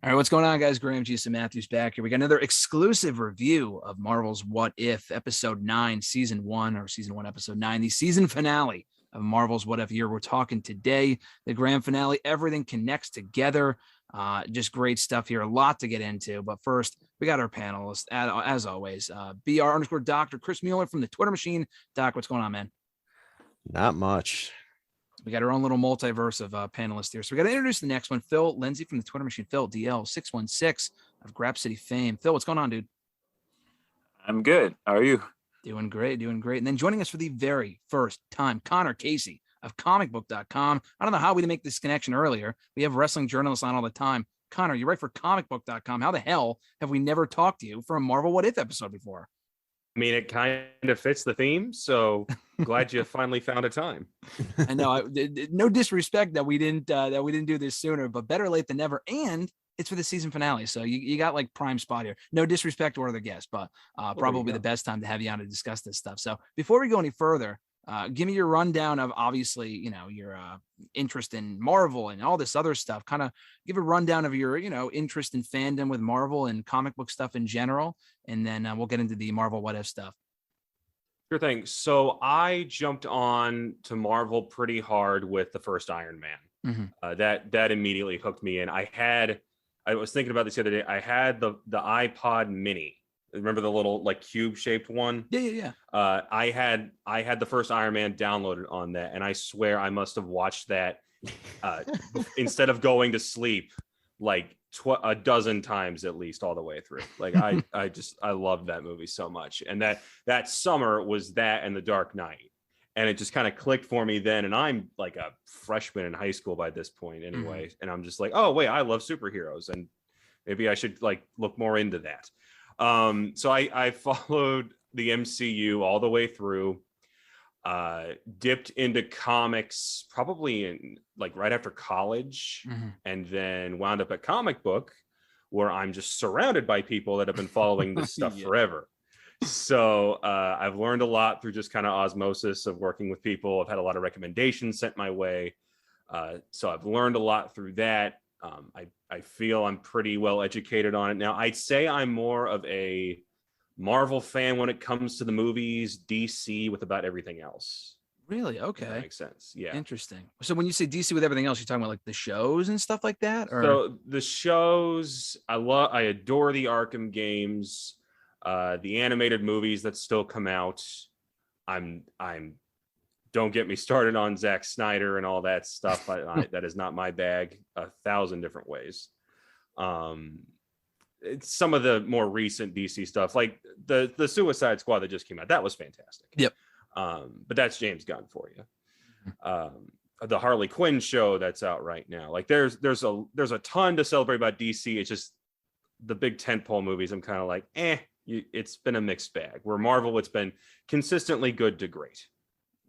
All right, what's going on, guys? Graham Jason Matthews back here. We got another exclusive review of Marvel's What If, Episode 9, Season 1, or Season 1, Episode 9, the season finale of Marvel's What If year. We're talking today, the grand finale. Everything connects together. Just great stuff here. A lot to get into. But first, we got our panelists, as always. BR_Dr. Chris Mueller from the Twitter machine. Doc, what's going on, man? Not much. We got our own little multiverse of panelists here. So we got to introduce the next one. Phil Lindsey from the Twitter machine. Phil, DL616 of Grab City fame. Phil, what's going on, dude? I'm good. How are you? Doing great. And then joining us for the very first time, Connor Casey of comicbook.com. I don't know how we didn't make this connection earlier. We have wrestling journalists on all the time. Connor, you write for comicbook.com. How the hell have we never talked to you for a Marvel What If episode before? I mean, it kind of fits the theme, so glad you finally found a time. I know. No disrespect that we didn't do this sooner, but better late than never. And it's for the season finale, so you got like prime spot here. No disrespect to other guests, but probably the best time to have you on to discuss this stuff. So before we go any further, give me your rundown of obviously, your interest in Marvel and all this other stuff. Kind of give a rundown of your, interest in fandom with Marvel and comic book stuff in general. And then we'll get into the Marvel What If stuff. Sure thing. So I jumped on to Marvel pretty hard with the first Iron Man. Mm-hmm. That immediately hooked me in. I was thinking about this the other day. I had the iPod Mini. Remember the little like cube shaped one? Yeah. I had the first Iron Man downloaded on that, and I swear I must have watched that instead of going to sleep like a dozen times at least all the way through. Like I loved that movie so much, and that summer was that and The Dark Knight, and it just kind of clicked for me then. And I'm like a freshman in high school by this point anyway, and I'm just like, oh wait, I love superheroes, and maybe I should like look more into that. So I followed the MCU all the way through, dipped into comics probably in like right after college, and then wound up at Comic Book, where I'm just surrounded by people that have been following this stuff forever. So I've learned a lot through just kind of osmosis of working with people. I've had a lot of recommendations sent my way. So I've learned a lot through that. I feel I'm pretty well educated on it now. I'd say I'm more of a Marvel fan when it comes to the movies, DC with about everything else. Really? Okay. That makes sense. Yeah. Interesting. So when you say DC with everything else, you're talking about like the shows and stuff like that? Or? So the shows, I adore the Arkham games, the animated movies that still come out. I'm don't get me started on Zack Snyder and all that stuff. That is not my bag 1,000 different ways. It's some of the more recent DC stuff, like the Suicide Squad that just came out. That was fantastic. Yep. But that's James Gunn for you. The Harley Quinn show that's out right now. Like there's a ton to celebrate about DC. It's just the big tentpole movies. I'm kind of like, it's been a mixed bag. Where Marvel, it's been consistently good to great.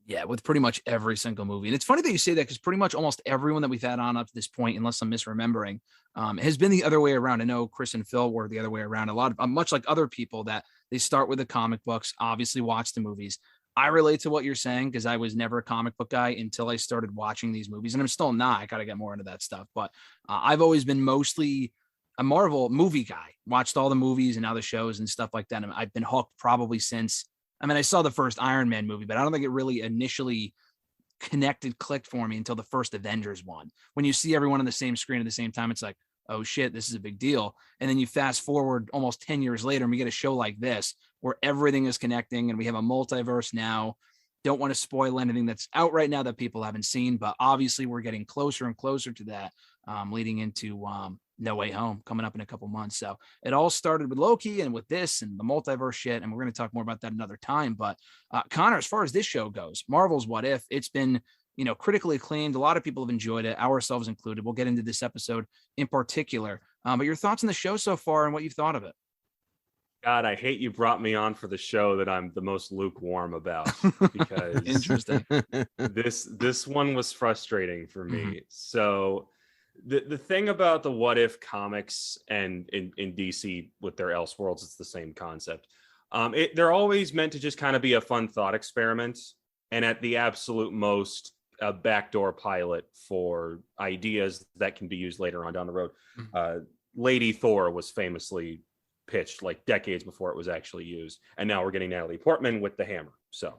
Yeah, with pretty much every single movie. And it's funny that you say that because pretty much almost everyone that we've had on up to this point, unless I'm misremembering, has been the other way around. I know Chris and Phil were the other way around. A lot of much like other people that they start with the comic books, obviously watch the movies. I relate to what you're saying because I was never a comic book guy until I started watching these movies, and I'm still not. I got to get more into that stuff. But I've always been mostly a Marvel movie guy. Watched all the movies and now the shows and stuff like that. And I've been hooked probably since. I mean, I saw the first Iron Man movie, but I don't think it really initially clicked for me until the first Avengers one. When you see everyone on the same screen at the same time, it's like, oh shit, this is a big deal. And then you fast forward almost 10 years later and we get a show like this where everything is connecting and we have a multiverse now. Don't want to spoil anything that's out right now that people haven't seen, but obviously we're getting closer and closer to that, leading into No Way Home coming up in a couple months. So it all started with Loki and with this and the multiverse shit. And we're going to talk more about that another time. But Connor, as far as this show goes, Marvel's What If, it's been, critically acclaimed. A lot of people have enjoyed it, ourselves included. We'll get into this episode in particular. But your thoughts on the show so far and what you've thought of it? God, I hate you brought me on for the show that I'm the most lukewarm about because Interesting. This one was frustrating for me. So the thing about the What If comics and in DC with their Elseworlds, it's the same concept. They're always meant to just kind of be a fun thought experiment, and at the absolute most, a backdoor pilot for ideas that can be used later on down the road. Lady Thor was famously pitched like decades before it was actually used. And now we're getting Natalie Portman with the hammer. So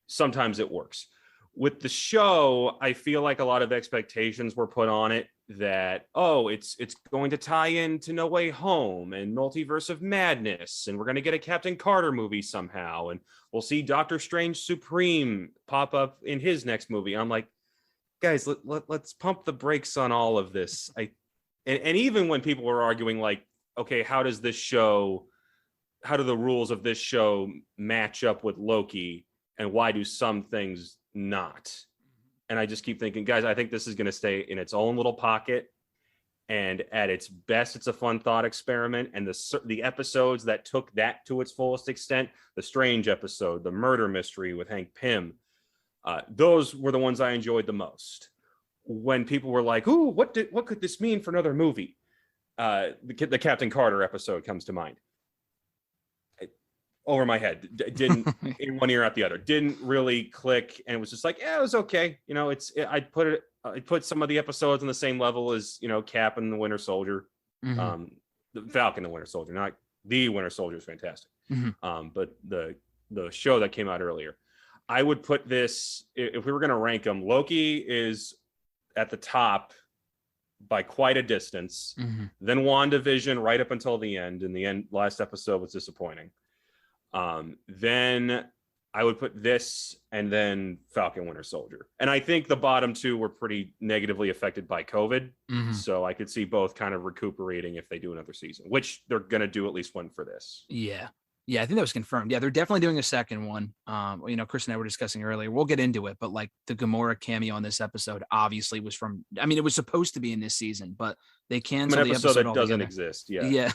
sometimes it works. With the show, I feel like a lot of expectations were put on it that, oh, it's going to tie into No Way Home and Multiverse of Madness, and we're going to get a Captain Carter movie somehow, and we'll see Doctor Strange Supreme pop up in his next movie. I'm like, guys, let's pump the brakes on all of this. And even when people were arguing, like, okay, how do the rules of this show match up with Loki, and why do some things not? And I just keep thinking, guys, I think this is going to stay in its own little pocket, and at its best, it's a fun thought experiment. And the episodes that took that to its fullest extent, the Strange episode, the murder mystery with Hank Pym, those were the ones I enjoyed the most. When people were like, "Ooh, what could this mean for another movie?" The Captain Carter episode comes to mind. Over my head, didn't in one ear out the other, didn't really click, and it was just like, yeah, it was okay. You know, I'd put some of the episodes on the same level as, you know, Cap and the Winter Soldier, the Falcon and Winter Soldier. Not the Winter Soldier is fantastic, but the show that came out earlier, I would put this, if we were going to rank them, Loki is at the top by quite a distance. Then WandaVision right up until the end. In the end, last episode was disappointing. Then I would put this, and then Falcon Winter Soldier. And I think the bottom two were pretty negatively affected by COVID. So I could see both kind of recuperating if they do another season, which they're going to do at least one for this. Yeah, I think that was confirmed. Yeah, they're definitely doing a second one. You know, Chris and I were discussing earlier. We'll get into it, but like the Gamora cameo on this episode obviously was from, I mean, it was supposed to be in this season, but they canceled the episode that doesn't exist. Yeah.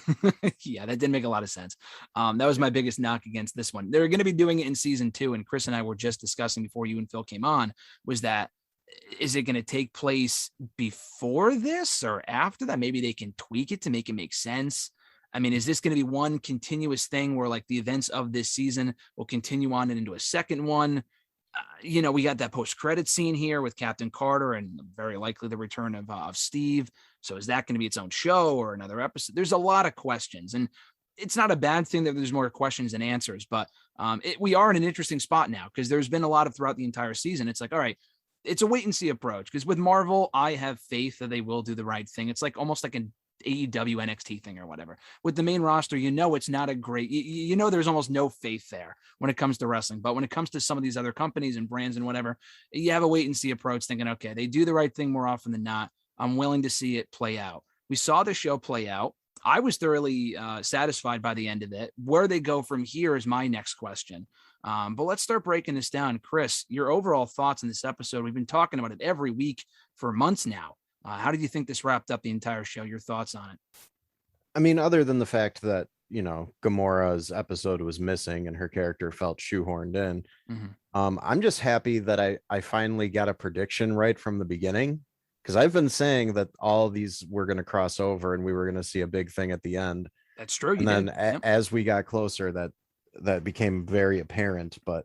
Yeah, that didn't make a lot of sense. That was my biggest knock against this one. They're going to be doing it in season 2, and Chris and I were just discussing before you and Phil came on, was that, is it going to take place before this or after that? Maybe they can tweak it to make it make sense. I mean, is this going to be one continuous thing where like the events of this season will continue on and into a second one? You know, we got that post-credit scene here with Captain Carter and very likely the return of Steve. So is that going to be its own show or another episode? There's a lot of questions, and it's not a bad thing that there's more questions than answers, but we are in an interesting spot now because there's been a lot of throughout the entire season. It's like, all right, it's a wait and see approach, because with Marvel, I have faith that they will do the right thing. It's like almost like an AEW NXT thing or whatever. With the main roster, you know, it's not a great, you know, there's almost no faith there when it comes to wrestling. But when it comes to some of these other companies and brands and whatever, you have a wait and see approach, thinking, okay, they do the right thing more often than not. I'm willing to see it play out. We saw the show play out. I was thoroughly satisfied by the end of it. Where they go from here is my next question. But let's start breaking this down. Chris, your overall thoughts on this episode. We've been talking about it every week for months now. How did you think this wrapped up the entire show? Your thoughts on it? I mean, other than the fact that, you know, Gamora's episode was missing and her character felt shoehorned in, I'm just happy that I finally got a prediction right from the beginning, because I've been saying that all of these were going to cross over and we were going to see a big thing at the end. That's true. And then as we got closer, that became very apparent. But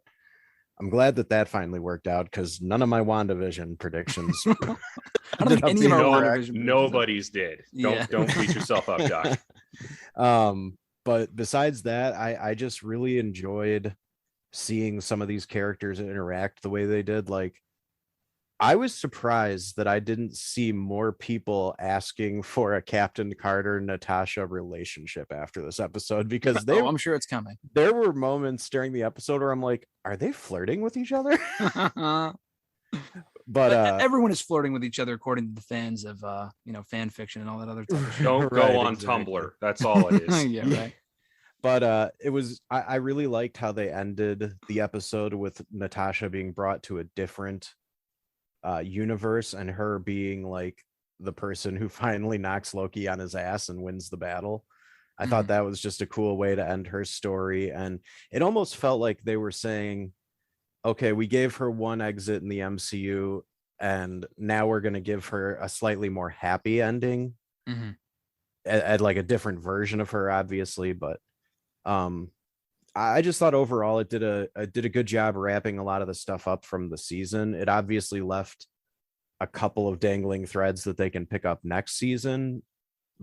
I'm glad that finally worked out, because none of my WandaVision predictions. I don't think any of our WandaVision nobody's did. Don't beat yourself up, Josh. But besides that, I just really enjoyed seeing some of these characters interact the way they did. Like, I was surprised that I didn't see more people asking for a Captain Carter Natasha relationship after this episode, because I'm sure it's coming. There were moments during the episode where I'm like, are they flirting with each other? But everyone is flirting with each other according to the fans of you know, fan fiction and all that other stuff. Don't go on Tumblr. That's all it is. Yeah, right. But it was, I really liked how they ended the episode with Natasha being brought to a different universe, and her being like the person who finally knocks Loki on his ass and wins the battle. I thought that was just a cool way to end her story. And it almost felt like they were saying, okay, we gave her one exit in the MCU, and now we're going to give her a slightly more happy ending, at like a different version of her, obviously. But I just thought overall it did a good job wrapping a lot of the stuff up from the season. It obviously left a couple of dangling threads that they can pick up next season,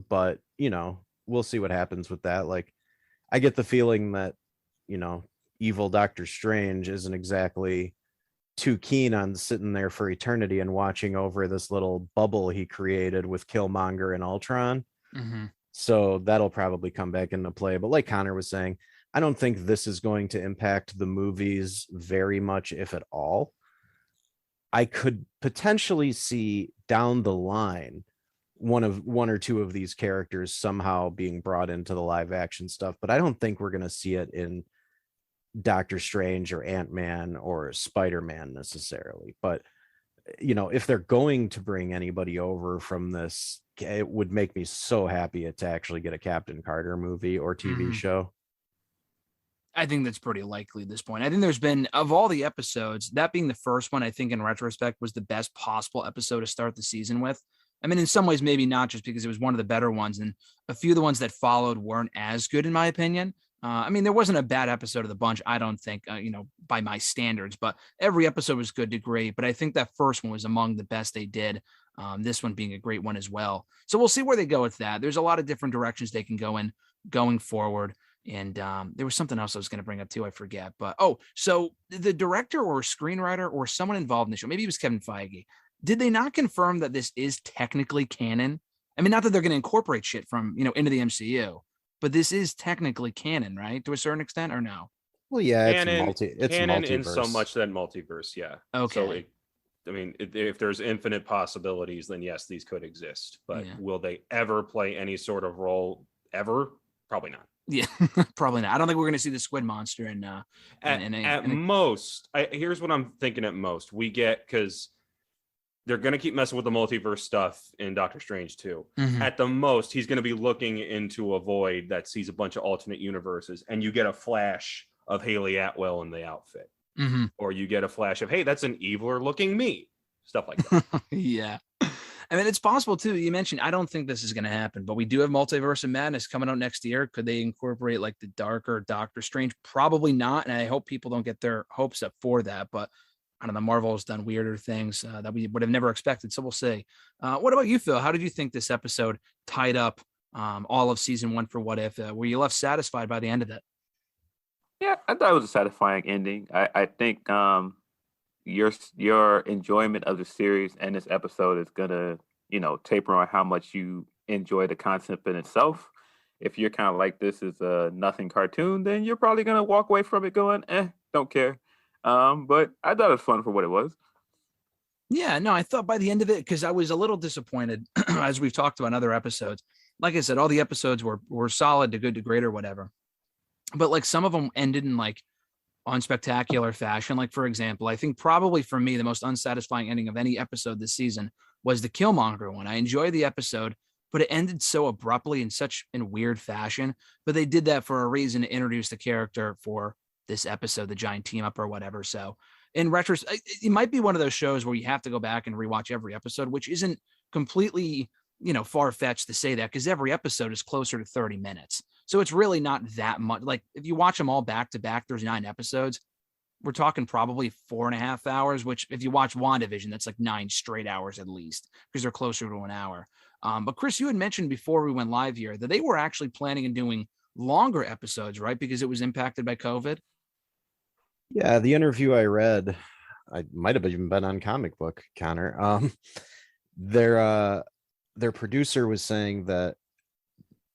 but we'll see what happens with that. Like, I get the feeling that evil Doctor Strange isn't exactly too keen on sitting there for eternity and watching over this little bubble he created with Killmonger and Ultron. Mhm. So that'll probably come back into play. But like Connor was saying, I don't think this is going to impact the movies very much, if at all. I could potentially see down the line one or two of these characters somehow being brought into the live action stuff, but I don't think we're going to see it in Doctor Strange or Ant-Man or Spider-Man necessarily. But if they're going to bring anybody over from this, it would make me so happy to actually get a Captain Carter movie or TV show. I think that's pretty likely at this point. I think there's been, of all the episodes, that being the first one, I think in retrospect was the best possible episode to start the season with. I mean, in some ways, maybe not, just because it was one of the better ones, and a few of the ones that followed weren't as good, in my opinion. I mean, there wasn't a bad episode of the bunch, I don't think, by my standards, but every episode was good to great. But I think that first one was among the best they did. This one being a great one as well. So we'll see where they go with that. There's a lot of different directions they can go in going forward. And there was something else I was going to bring up too. I forget. But so the director or screenwriter or someone involved in the show, maybe it was Kevin Feige. Did they not confirm that this is technically canon? I mean, not that they're going to incorporate shit from, into the MCU, but this is technically canon, right? To a certain extent, or no? Well, yeah, canon, it's canon multiverse. in so much that multiverse, yeah. Okay. So if there's infinite possibilities, then yes, these could exist. But will they ever play any sort of role ever? Probably not. Yeah, probably not. I don't think we're going to see the squid monster at most. Here's what I'm thinking. At most, we get, because they're going to keep messing with the multiverse stuff in Doctor Strange too. Mhm. At the most, he's going to be looking into a void that sees a bunch of alternate universes, and you get a flash of Haley Atwell in the outfit, or you get a flash of, hey, that's an eviler looking me, stuff like that. Yeah. I mean, it's possible too. You mentioned, I don't think this is going to happen, but we do have Multiverse of Madness coming out next year. Could they incorporate like the darker Doctor Strange? Probably not. And I hope people don't get their hopes up for that. But I don't know. Marvel has done weirder things that we would have never expected. So we'll see. What about you, Phil? How did you think this episode tied up all of season one for What If? Were you left satisfied by the end of it? Yeah, I thought it was a satisfying ending. I think your enjoyment of the series and this episode is gonna, taper on how much you enjoy the concept in itself. If you're kind of like, this is a nothing cartoon, then you're probably gonna walk away from it going, don't care. But I thought it was fun for what it was. Yeah, no, I thought by the end of it, because I was a little disappointed, as we've talked about in other episodes. Like I said, all the episodes were solid to good to great or whatever. But like some of them ended in like unspectacular fashion. Like, for example, I think probably for me, the most unsatisfying ending of any episode this season was the Killmonger one. I enjoyed the episode, but it ended so abruptly in weird fashion. But they did that for a reason, to introduce the character for this episode, the giant team up or whatever. So in retrospect, it might be one of those shows where you have to go back and rewatch every episode, which isn't completely, far-fetched to say that, because every episode is closer to 30 minutes. So it's really not that much. Like, if you watch them all back to back, there's 9 episodes. We're talking probably 4.5 hours, which if you watch WandaVision, that's like 9 straight hours at least, because they're closer to an hour. But Chris, you had mentioned before we went live here that they were actually planning on doing longer episodes, right? Because it was impacted by COVID. Yeah, the interview I read, I might have even been on Comic Book, Connor. Their producer was saying that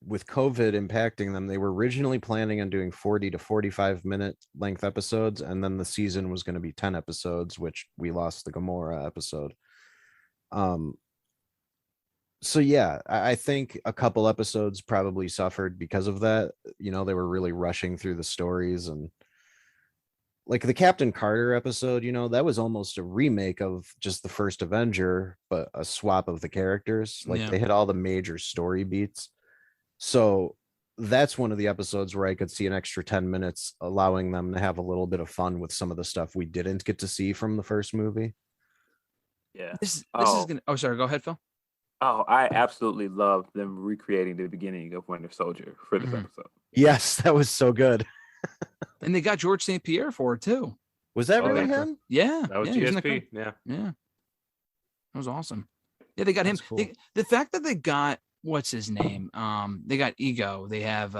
with COVID impacting them, they were originally planning on doing 40 to 45 minute length episodes, and then the season was going to be 10 episodes, which we lost the Gamora episode. So yeah, I think a couple episodes probably suffered because of that. They were really rushing through the stories, and like the Captain Carter episode, that was almost a remake of just the first Avenger, but a swap of the characters. Like, they hit all the major story beats. So that's one of the episodes where I could see an extra 10 minutes, allowing them to have a little bit of fun with some of the stuff we didn't get to see from the first movie. Yeah. This is gonna. Oh, sorry. Go ahead, Phil. Oh, I absolutely love them recreating the beginning of Winter Soldier for this episode. Yes, that was so good. And they got George St. Pierre for it too. Was that really him? Yeah, that was GSP. Yeah, that was awesome. Yeah, they got him. Cool. The fact that they got what's his name? They got Ego. They have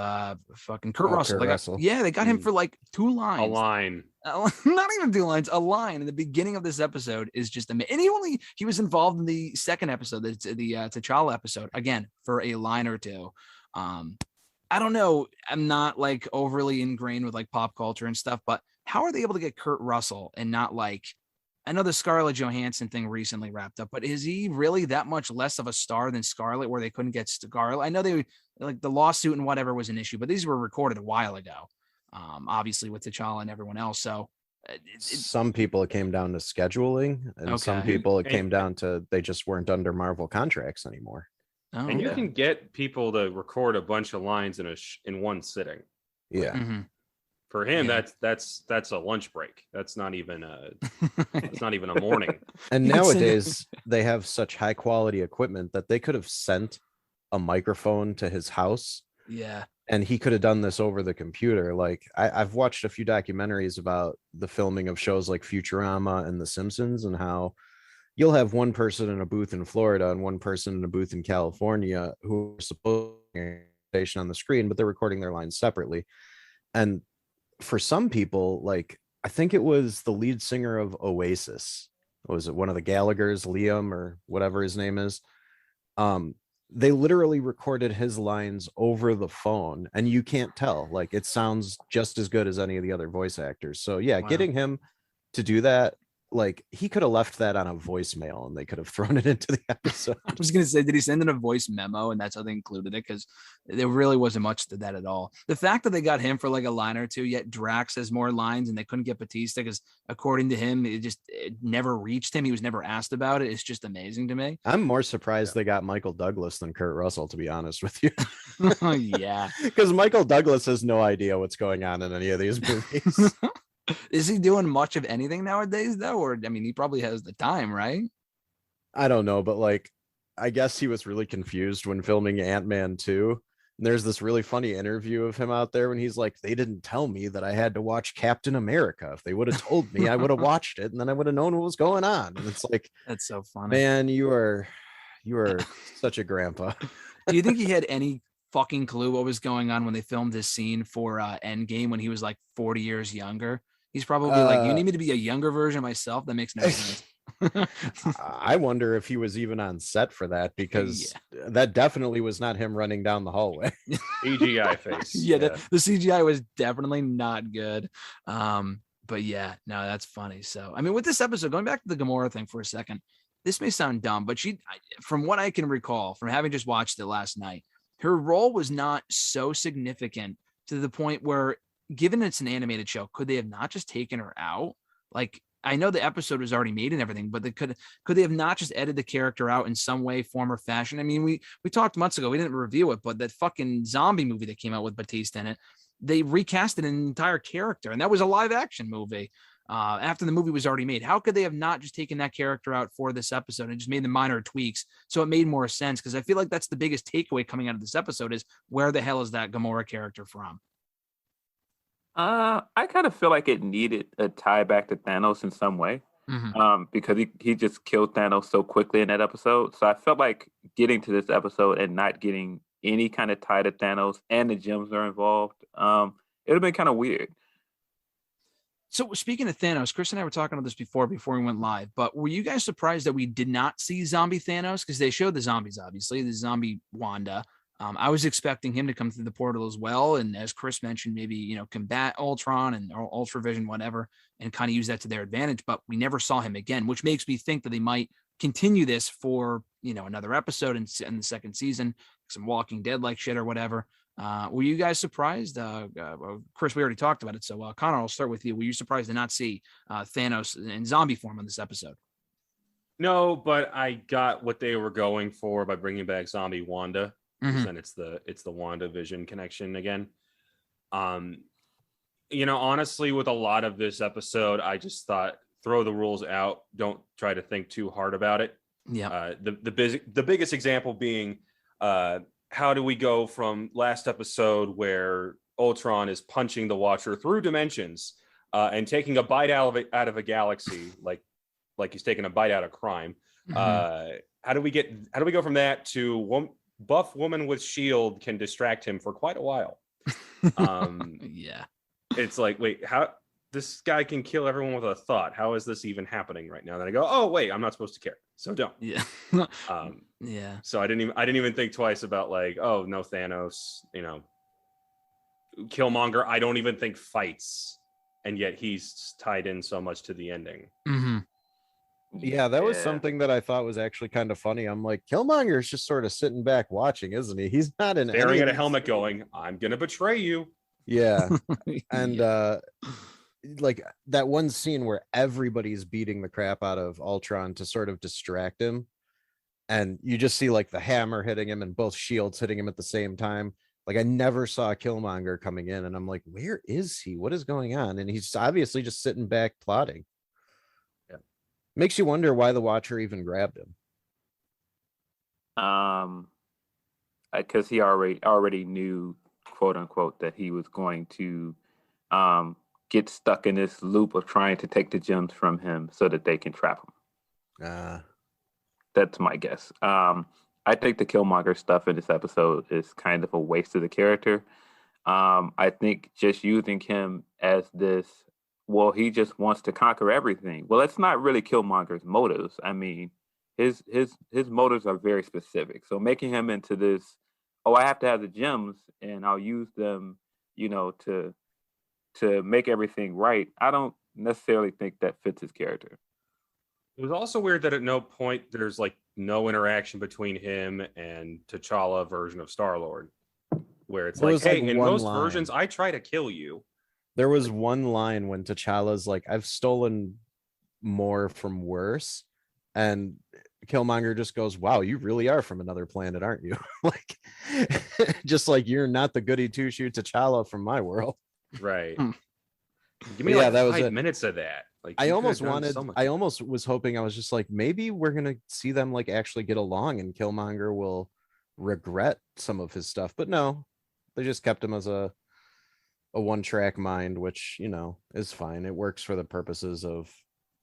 fucking Kurt Oh, Russell. Kurt They got, Russell. yeah, they got him for like 2 lines. A line. Not even 2 lines, a line in the beginning of this episode is just amazing. And he was involved in the second episode, the T'Challa episode, again for a line or two. I don't know. I'm not like overly ingrained with like pop culture and stuff, but how are they able to get Kurt Russell and not like, I know the Scarlett Johansson thing recently wrapped up, but is he really that much less of a star than Scarlett where they couldn't get Scarlett? I know they like the lawsuit and whatever was an issue, but these were recorded a while ago. Obviously with T'Challa and everyone else. So some people it came down to scheduling, and some Okay. people it came down to they just weren't under Marvel contracts anymore. oh, And you okay. can get people to record a bunch of lines in one sitting. Yeah. Mhm. For him, Yeah. that's a lunch break. That's not even a morning. And You could say that- nowadays they have such high quality equipment that they could have sent a microphone to his house Yeah. and he could have done this over the computer. Like I've watched a few documentaries about the filming of shows like Futurama and The Simpsons, and how you'll have one person in a booth in Florida and one person in a booth in California who are supposed to on the screen, but they're recording their lines separately. And for some people, like I think it was the lead singer of Oasis, was it one of the Gallaghers, Liam or whatever his name is? They literally recorded his lines over the phone, and you can't tell. Like it sounds just as good as any of the other voice actors. So yeah, Wow. getting him to do that, like he could have left that on a voicemail and they could have thrown it into the episode. I was gonna say, did he send in a voice memo and that's how they included it? Because there really wasn't much to that at all. The fact that they got him for like a line or two, yet Drax has more lines and they couldn't get Batista because according to him, it never reached him. He was never asked about it. It's just amazing to me. I'm more surprised they got Michael Douglas than Kurt Russell, to be honest with you. Yeah. Because Michael Douglas has no idea what's going on in any of these movies. Is he doing much of anything nowadays though? Or I mean, he probably has the time, right? I don't know, but like I guess he was really confused when filming Ant-Man 2. And there's this really funny interview of him out there when he's like, they didn't tell me that I had to watch Captain America. If they would have told me, I would have watched it and then I would have known what was going on. And it's like, That's so funny. man, you are such a grandpa. Do you think he had any fucking clue what was going on when they filmed this scene for Endgame when he was like 40 years younger? He's probably like, you need me to be a younger version of myself? That makes no sense. I wonder if he was even on set for that, because that definitely was not him running down the hallway. CGI face. Yeah, the CGI was definitely not good. But yeah, no, that's funny. So, I mean, with this episode, going back to the Gamora thing for a second, this may sound dumb, but from what I can recall from having just watched it last night, her role was not so significant to the point where, given it's an animated show, could they have not just taken her out? Like, I know the episode was already made and everything, but could they have not just edited the character out in some way, form, or fashion? I mean, we talked months ago, we didn't review it, but that fucking zombie movie that came out with Batista in it, they recasted an entire character, and that was a live action movie after the movie was already made. How could they have not just taken that character out for this episode and just made the minor tweaks so it made more sense? Because I feel like that's the biggest takeaway coming out of this episode is, where the hell is that Gamora character from? I kind of feel like it needed a tie back to Thanos in some way, because he just killed Thanos so quickly in that episode. So I felt like getting to this episode and not getting any kind of tie to Thanos and the gems are involved, it would have been kind of weird. So speaking of Thanos, Chris and I were talking about this before we went live, but were you guys surprised that we did not see zombie Thanos? Because they showed the zombies, obviously, the zombie Wanda. I was expecting him to come through the portal as well. And as Chris mentioned, maybe, combat Ultron and Ultra Vision, whatever, and kind of use that to their advantage. But we never saw him again, which makes me think that they might continue this for, another episode in the second season, some Walking Dead like shit or whatever. Were you guys surprised? Chris, we already talked about it. So Connor, I'll start with you. Were you surprised to not see Thanos in zombie form on this episode? No, but I got what they were going for by bringing back zombie Wanda. And it's the WandaVision connection again. Honestly, with a lot of this episode, I just thought, throw the rules out. Don't try to think too hard about it. Yeah. The biggest example being, how do we go from last episode where Ultron is punching the Watcher through dimensions and taking a bite out of a galaxy, like he's taking a bite out of crime. How do we go from that to buff woman with shield can distract him for quite a while. Yeah. It's like, wait, how this guy can kill everyone with a thought? How is this even happening right now? Then I go, oh wait, I'm not supposed to care, so don't. Yeah. Yeah. So I didn't even think twice about like, oh no, Thanos, Killmonger. I don't even think fights, and yet he's tied in so much to the ending. Mm-hmm. Yeah, that was something that I thought was actually kind of funny. I'm like, Killmonger's just sort of sitting back watching, isn't he? He's not in Staring any at a of helmet these- going, I'm gonna betray you. Yeah. And Yeah. like that one scene where everybody's beating the crap out of Ultron to sort of distract him. And you just see like the hammer hitting him and both shields hitting him at the same time. Like I never saw Killmonger coming in, and I'm like, where is he? What is going on? And he's obviously just sitting back plotting. Yeah. Makes you wonder why the Watcher even grabbed him. Because he already knew, quote unquote, that he was going to get stuck in this loop of trying to take the gems from him so that they can trap him. That's my guess. I think the Killmonger stuff in this episode is kind of a waste of the character. I think just using him as this, well, he just wants to conquer everything. Well, it's not really Killmonger's motives. I mean, his motives are very specific. So making him into this, oh, I have to have the gems and I'll use them, to make everything right. I don't necessarily think that fits his character. It was also weird that at no point there's like no interaction between him and T'Challa version of Star-Lord, where it's There like, was, hey, like, in one most line. versions, I try to kill you. There was one line when T'Challa's like, I've stolen more from worse. And Killmonger just goes, wow, you really are from another planet, aren't you? Like, just like you're not the goody two shoe T'Challa from my world. Right. Hmm. Give me Yeah, like that was 5 it. minutes of that. Like I you almost could've done wanted, so much. I almost was hoping, I was just like, maybe we're going to see them like actually get along and Killmonger will regret some of his stuff. But no, they just kept him as a one-track mind, which, is fine. It works for the purposes of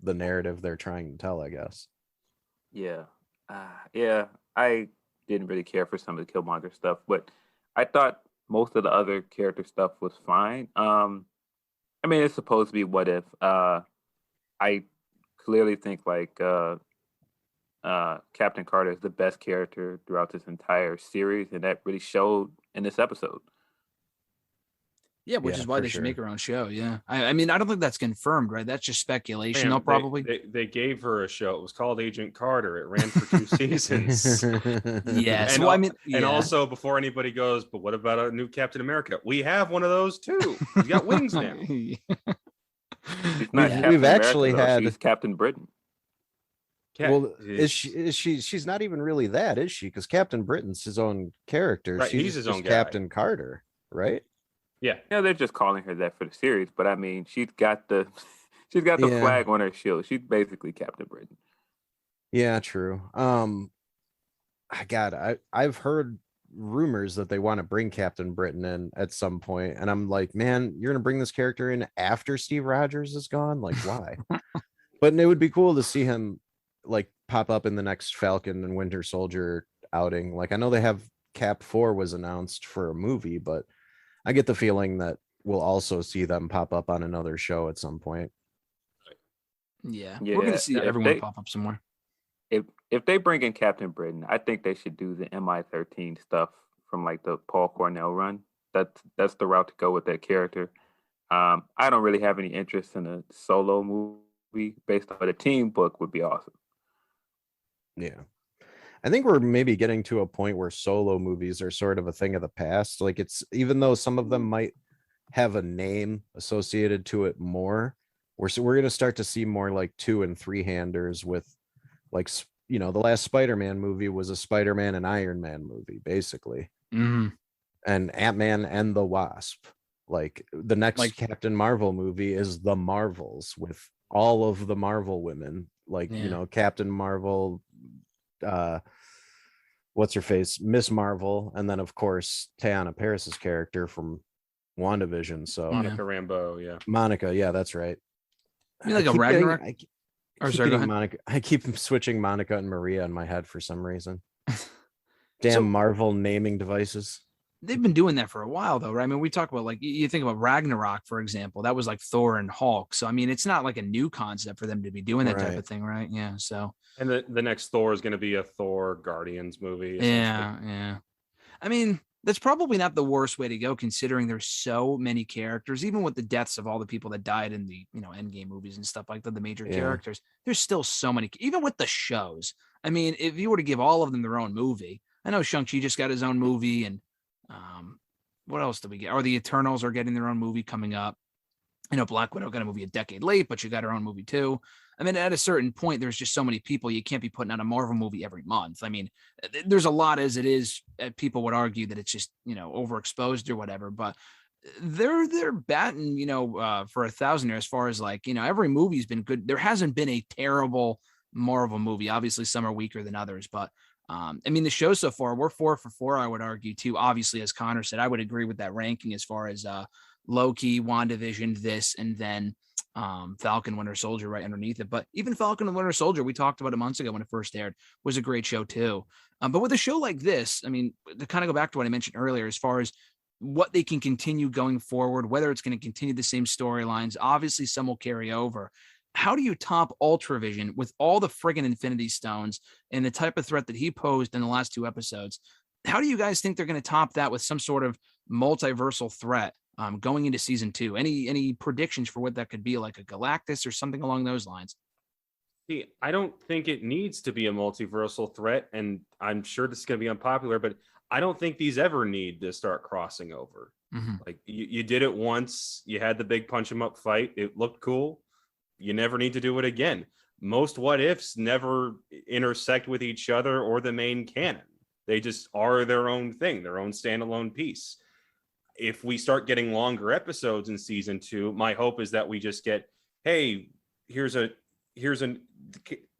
the narrative they're trying to tell, I guess. Yeah. I didn't really care for some of the Killmonger stuff, but I thought most of the other character stuff was fine. I mean, it's supposed to be what if. I clearly think like Captain Carter is the best character throughout this entire series, and that really showed in this episode. Yeah, which Yeah, is why for they should sure. make her own show. Yeah. I mean, I don't think that's confirmed, right? That's just speculation. Man, They'll probably. they gave her a show. It was called Agent Carter. It ran for 2 seasons. Yes. And, Well, I mean, and yeah. also, before anybody goes, but what about a new Captain America? We have one of those too. He's got wings now. She's not We've Captain America, actually though. had- She's Captain Britain. Well, she's not even really that, is she? Because Captain Britain's his own character. Right, She's he's his just own guy. Captain Carter, right? Yeah. Yeah, they're just calling her that for the series, but I mean, she's got the Yeah. flag on her shield. She's basically Captain Britain. Yeah, true. I've heard rumors that they want to bring Captain Britain in at some point, and I'm like, man, you're gonna bring this character in after Steve Rogers is gone? Like, why? But it would be cool to see him like pop up in the next Falcon and Winter Soldier outing. Like, I know they have Cap 4 was announced for a movie, but I get the feeling that we'll also see them pop up on another show at some point. Yeah. Yeah, We're going to see if everyone they- pop up somewhere. If they bring in Captain Britain, I think they should do the MI13 stuff from like the Paul Cornell run. That's the route to go with that character. I don't really have any interest in a solo movie based on a team book would be awesome. Yeah. I think we're maybe getting to a point where solo movies are sort of a thing of the past. Like, it's, even though some of them might have a name associated to it more, we're going to start to see more like 2 and 3-handers with like, the last Spider-Man movie was a Spider-Man and Iron Man movie, basically. Mhm. And Ant-Man and the Wasp. Like, the next Captain Marvel movie is The Marvels with all of the Marvel women. Like, Yeah. Captain Marvel, what's her face, Miss Marvel, and then of course Teyana Paris's character from WandaVision. So Monica Rambeau, yeah. Monica, yeah, that's right. You mean like a keep getting- Ragnarok? I Or keep sorry, go getting ahead. Monica. I keep switching Monica and Maria in my head for some reason. Damn So- Marvel naming devices. They've been doing that for a while, though, right? I mean, we talk about like you think about Ragnarok, for example. That was like Thor and Hulk. So I mean, it's not like a new concept for them to be doing that type Right. of thing, right? Yeah. So And the next Thor is going to be a Thor Guardians movie. Essentially. yeah. I mean, that's probably not the worst way to go, considering there's so many characters. Even with the deaths of all the people that died in the Endgame movies and stuff like that, the major Yeah. characters, there's still so many. Even with the shows, I mean, if you were to give all of them their own movie, I know Shang-Chi just got his own movie, and what else did we get? Or the Eternals are getting their own movie coming up. Black Widow got a movie a decade late, but she got her own movie too. I mean, at a certain point, there's just so many people. You can't be putting out a Marvel movie every month. I mean, there's a lot as it is. People would argue that it's just, overexposed or whatever, but they're batting, for 1,000 years as far as like, every movie's been good. There hasn't been a terrible Marvel movie. Obviously, some are weaker than others, but I mean, the show so far, we're 4 for 4, I would argue too. Obviously, as Connor said, I would agree with that ranking as far as Loki, WandaVision, this, and then Falcon Winter Soldier right underneath it. But even Falcon and Winter Soldier, we talked about it months ago when it first aired, was a great show too. But with a show like this, I mean, to kind of go back to what I mentioned earlier, as far as what they can continue going forward, whether it's going to continue the same storylines, obviously some will carry over. How do you top Ultravision with all the friggin' Infinity Stones and the type of threat that he posed in the last 2 episodes? How do you guys think they're going to top that with some sort of multiversal threat going into season 2? Any predictions for what that could be, like a Galactus or something along those lines? See, I don't think it needs to be a multiversal threat, and I'm sure this is going to be unpopular, but I don't think these ever need to start crossing over. Mm-hmm. Like you did it once, you had the big punch 'em up fight, it looked cool. You never need to do it again. Most what ifs never intersect with each other or the main canon. They just are their own thing, their own standalone piece. If we start getting longer episodes in season 2, my hope is that we just get, hey,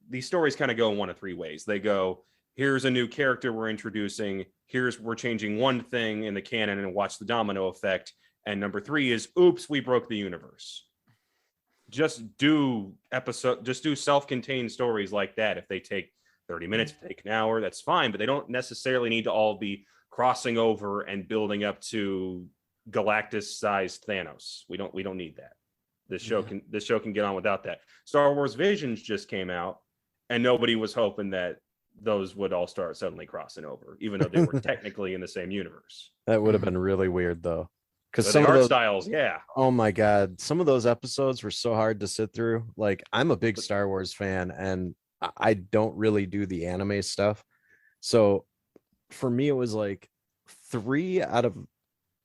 these stories kind of go in one of 3 ways. They go, here's a new character we're introducing, we're changing one thing in the canon and watch the domino effect. And number 3 is, oops, we broke the universe. Just do self-contained stories like that. If they take 30 minutes, take an hour, that's fine, but they don't necessarily need to all be crossing over and building up to Galactus-sized Thanos. We don't need that. This show can get on without that. Star Wars Visions just came out, and nobody was hoping that those would all start suddenly crossing over, even though they were technically in the same universe. That would have been really weird though. Because So some the of art those styles, yeah. Oh my God. Some of those episodes were so hard to sit through. Like, I'm a big Star Wars fan and I don't really do the anime stuff. So for me, it was like 3 out of,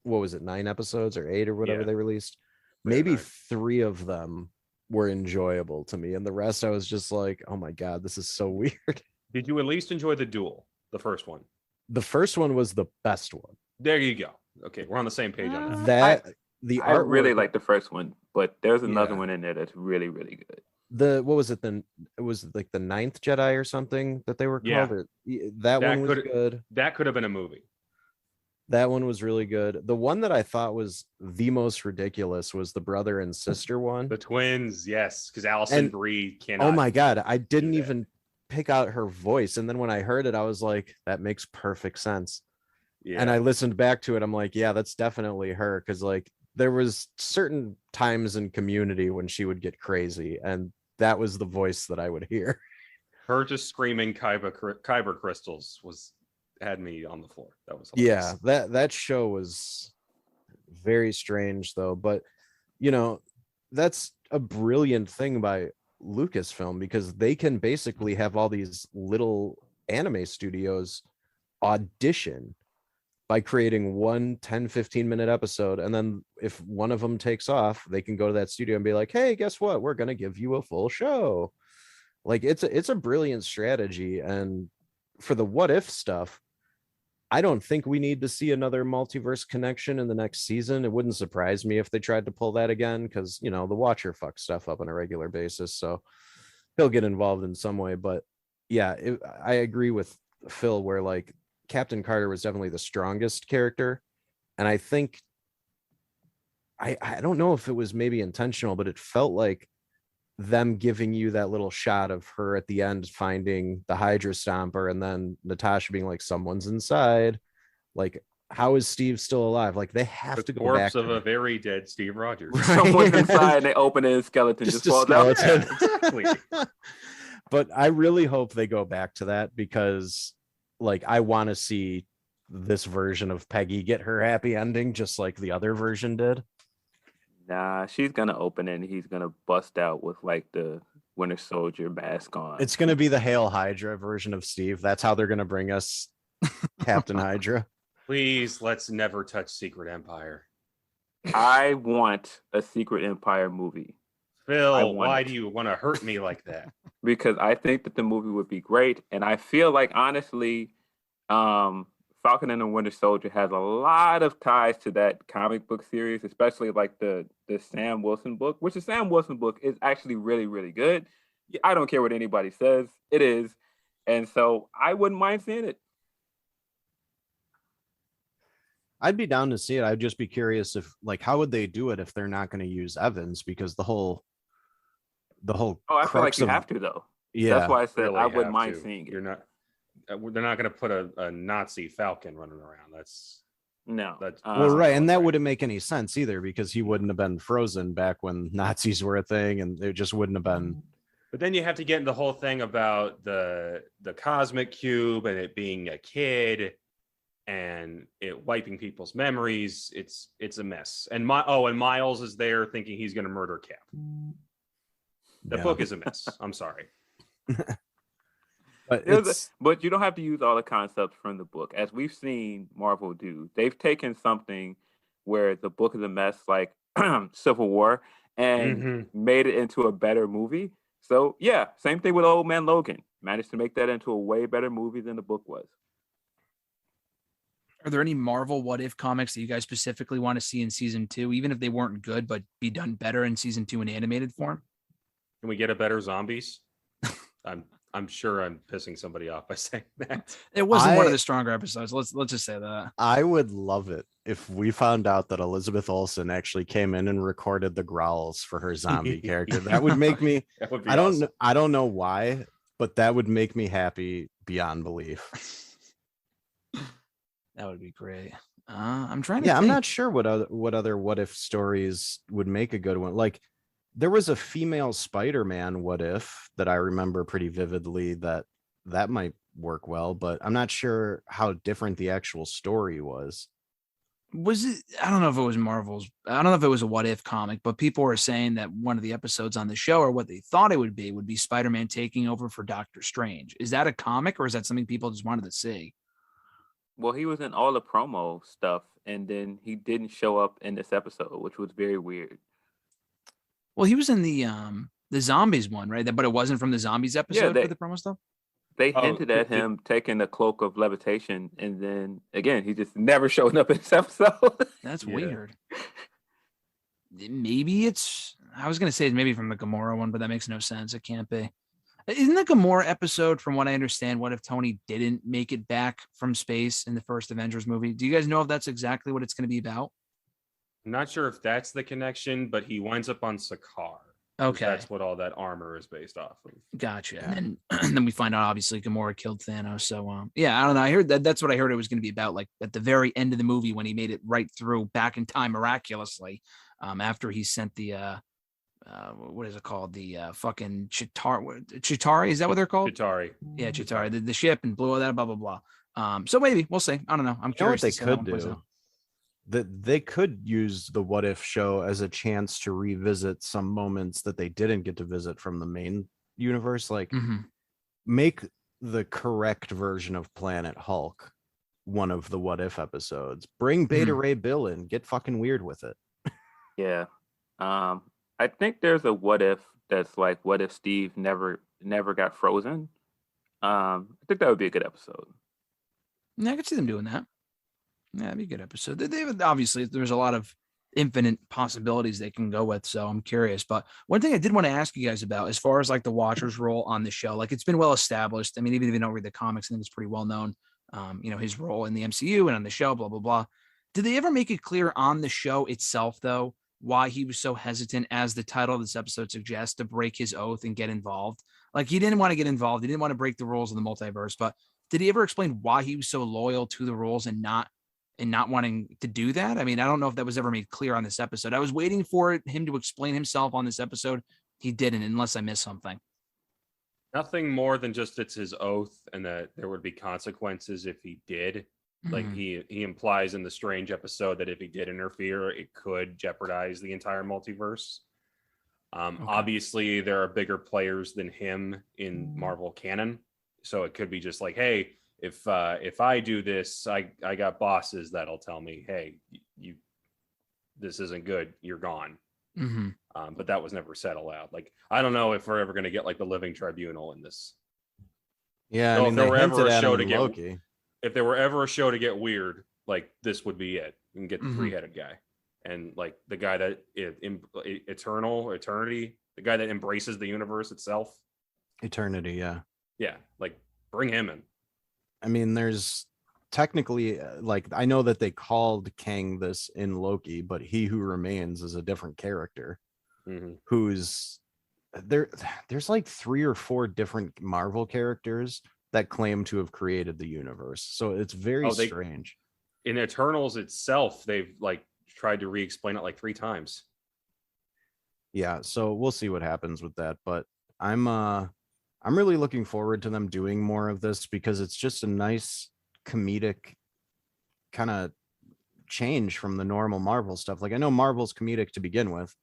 what was it, 9 episodes or 8 or whatever Yeah. they released. Yeah, Maybe 9. 3 of them were enjoyable to me. And the rest, I was just like, oh my God, this is so weird. Did you at least enjoy the duel, the first one? The first one was the best one. There you go. Okay, we're on the same page on that. That I the art really like the first one, but there's another Yeah. one in there that's really, really good. what was it then? It was like the 9th Jedi or something that they were Yeah. called. That one was good. That could have been a movie. That one was really good. The one that I thought was the most ridiculous was the brother and sister one. The twins, yes, because Allison And- Brie cannot. Oh my God. I didn't that. even pick out her voice. And then when I heard it, I was like, that makes perfect sense. Yeah. And I listened back to it. I'm like, yeah, that's definitely her. Cause like there was certain times in Community when she would get crazy. And that was the voice that I would hear. Her just screaming kyber crystals had me on the floor. That was Yeah, hilarious. that show was very strange though. But that's a brilliant thing by Lucasfilm, because they can basically have all these little anime studios audition by creating 1 10-15 minute episode, and then if one of them takes off, they can go to that studio and be like, hey, guess what, we're going to give you a full show. Like, it's a brilliant strategy. And for the what if stuff, I don't think we need to see another multiverse connection in the next season. It wouldn't surprise me if they tried to pull that again, because the Watcher fucks stuff up on a regular basis, so he'll get involved in some way. But yeah, I agree with Phil where like Captain Carter was definitely the strongest character, and I think I don't know if it was maybe intentional, but it felt like them giving you that little shot of her at the end finding the Hydra Stomper, and then Natasha being like, someone's inside. Like, how is Steve still alive? Like, they have The to go back corpse of to a very dead Steve Rogers. Right. Someone's inside and they open it and skeleton just a falls out. skeleton. Yeah, exactly. But I really hope they go back to that, because like, I want to see this version of Peggy get her happy ending just like the other version did. Nah, she's gonna open it and he's gonna bust out with like the Winter Soldier mask on. It's going to be the Hail Hydra version of Steve. That's how they're going to bring us Captain Hydra. Please, let's never touch Secret Empire. I want a Secret Empire movie Phil, want why it. do you want to hurt me like that? because I think that the movie would be great, and I feel like honestly, Falcon and the Winter Soldier has a lot of ties to that comic book series, especially like the Sam Wilson book, which the Sam Wilson book is actually really, really good. I don't care what anybody says, it is. And so I wouldn't mind seeing it. I'd be down to see it. I'd just be curious if, like, how would they do it if they're not going to use Evans? Because the whole Oh, I feel like crux you of, have to though. yeah, That's why I said Really I wouldn't have mind to. seeing it. You're not. They're not going to put a Nazi Falcon running around. No. That's well, not right, going and that right. wouldn't make any sense either, because he wouldn't have been frozen back when Nazis were a thing, and it just wouldn't have been. But then you have to get into the whole thing about the cosmic cube and it being a kid and it wiping people's memories. It's a mess. And Miles is there thinking he's going to murder Cap. The Yeah. book is a mess. I'm sorry. But it's But you don't have to use all the concepts from the book. As we've seen Marvel do, they've taken something where the book is a mess, like Civil War, and made it into a better movie. So yeah, same thing with Old Man Logan. Managed to make that into a way better movie than the book was. Are there any Marvel What If comics that you guys specifically want to see in season 2, even if they weren't good, but be done better in season 2 in animated form? Can we get a better zombies? I'm sure I'm pissing somebody off by saying that. It wasn't one of the stronger episodes. Let's just say that. I would love it if we found out that Elizabeth Olsen actually came in and recorded the growls for her zombie character. That would make me. That would be I don't. awesome. I don't know why, but that would make me happy beyond belief. That would be great. I'm trying to. Yeah, I'm think. not sure what other what if stories would make a good one. Like, there was a female Spider-Man what if that I remember pretty vividly that might work well, but I'm not sure how different the actual story was. Was it? I don't know if it was Marvel's. I don't know if it was a What If comic, but people were saying that one of the episodes on the show, or what they thought it would be Spider-Man taking over for Doctor Strange. Is that a comic, or is that something people just wanted to see? Well, he was in all the promo stuff, and then he didn't show up in this episode, which was very weird. Well, he was in the zombies one, right? But it wasn't from the zombies episode for the promo stuff. They hinted at him taking the cloak of levitation, and then again, he just never showed up in this episode. That's Yeah. weird. Maybe it's. I was gonna say it's maybe from the Gamora one, but that makes no sense. It can't be. Isn't the Gamora episode, from what I understand, what if Tony didn't make it back from space in the first Avengers movie? Do you guys know if that's exactly what it's going to be about? I'm not sure if that's the connection, but he winds up on Sakaar. Okay, That's what all that armor is based off of. gotcha. Yeah. And then we find out obviously Gamora killed Thanos. So yeah, I don't know. I heard that. That's what I heard it was going to be about. Like at the very end of the movie when he made it right through back in time miraculously, after he sent the what is it called? The fucking Chitari, is that what they're called? Chitari. Yeah, Chitari, the ship, and blew all that, blah blah blah. So maybe we'll see. I don't know. I'm You know what curious. they to see how that could one plays do? out. That they could use the what if show as a chance to revisit some moments that they didn't get to visit from the main universe. Like, Mhm. make the correct version of Planet Hulk one of the what if episodes. Bring Beta Ray Bill in. Get fucking weird with it. Yeah. I think there's a what if that's like, what if Steve never got frozen? I think that would be a good episode. Yeah, I could see them doing that. Yeah, that'd be a good episode. They obviously there's a lot of infinite possibilities they can go with, so I'm curious. But one thing I did want to ask you guys about, as far as like the Watcher's role on the show, like it's been well established. I mean, even if you don't read the comics, I think it's pretty well known. His role in the MCU and on the show, blah blah blah. Did they ever make it clear on the show itself, though, why he was so hesitant, as the title of this episode suggests, to break his oath and get involved? Like, he didn't want to get involved. He didn't want to break the rules of the multiverse, but did he ever explain why he was so loyal to the rules and not wanting to do that? I mean, I don't know if that was ever made clear on this episode. I was waiting for him to explain himself on this episode. He didn't, unless I missed something. Nothing more than just it's his oath and that there would be consequences if he did. Like he implies in the Strange episode that if he did interfere, it could jeopardize the entire multiverse. Obviously, there are bigger players than him in Marvel canon, so it could be just like, hey, if I do this, I got bosses that'll tell me, hey, you this isn't good, you're gone. But that was never said aloud. Like, I don't know if we're ever going to get like the living tribunal in this. Yeah, So I mean, they hinted at him in get Loki. if there were ever a show to get weird, like this would be it. You can get the three-headed guy, and like the guy that eternity, the guy that embraces the universe itself. Eternity, Yeah, like bring him in. I mean, there's technically like, I know that they called Kang this in Loki, but He Who Remains is a different character who's there. There's like 3 or 4 different Marvel characters that claim to have created the universe, so it's very strange. In Eternals itself, they've like tried to re-explain it like 3 times. Yeah, so we'll see what happens with that, but I'm really looking forward to them doing more of this, because it's just a nice comedic kind of change from the normal Marvel stuff. Like, I know Marvel's comedic to begin with,